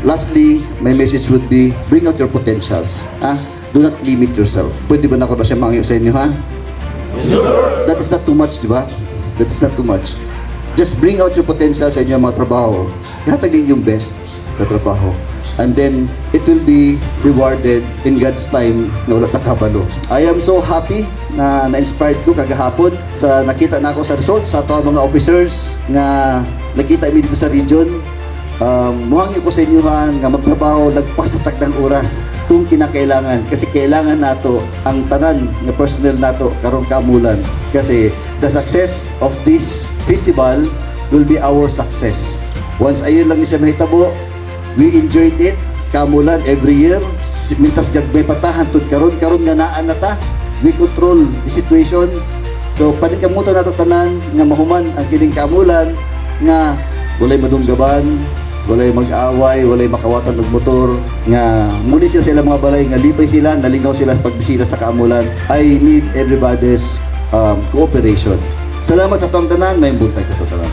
Lastly, my message would be, bring out your potentials. Do not limit yourself. Pwede ba na ako na siya mangyo sa inyo, ha? Yes, sir. That is not too much, di ba? That is not too much. Just bring out your potential sa inyong mga trabaho. Ihatagin yung best sa trabaho. And then, it will be rewarded in God's time na wala nakabalo. I am so happy na na-inspired ko kagahapon sa nakita na ako sa results sa ito mga officers nga nakita mi dito sa region. Muhangyo ko sa inyo nga magtrabaho nagpasatak ng oras kung kinakailangan. Kasi kailangan nato ang tanan ng personnel nato karong kamulan. Kasi the success of this festival will be our success. Once ayun lang siya mahitabo, we enjoyed it, kamulan every year. Mintas gagmay patahan tud karon nga naan na ta. We control the situation. So panikamutan nato tanan nga mahuman ang kining kamulan nga walay madunggaban, walay mag-away, walay makawatan ng motor, nga muli sila sa ilang mga balay, nga libay sila, nalingaw sila pagbisita sa kamulan. I need everybody's cooperation. Salamat sa tuwang tanan, may buntag sa tuwang tanan.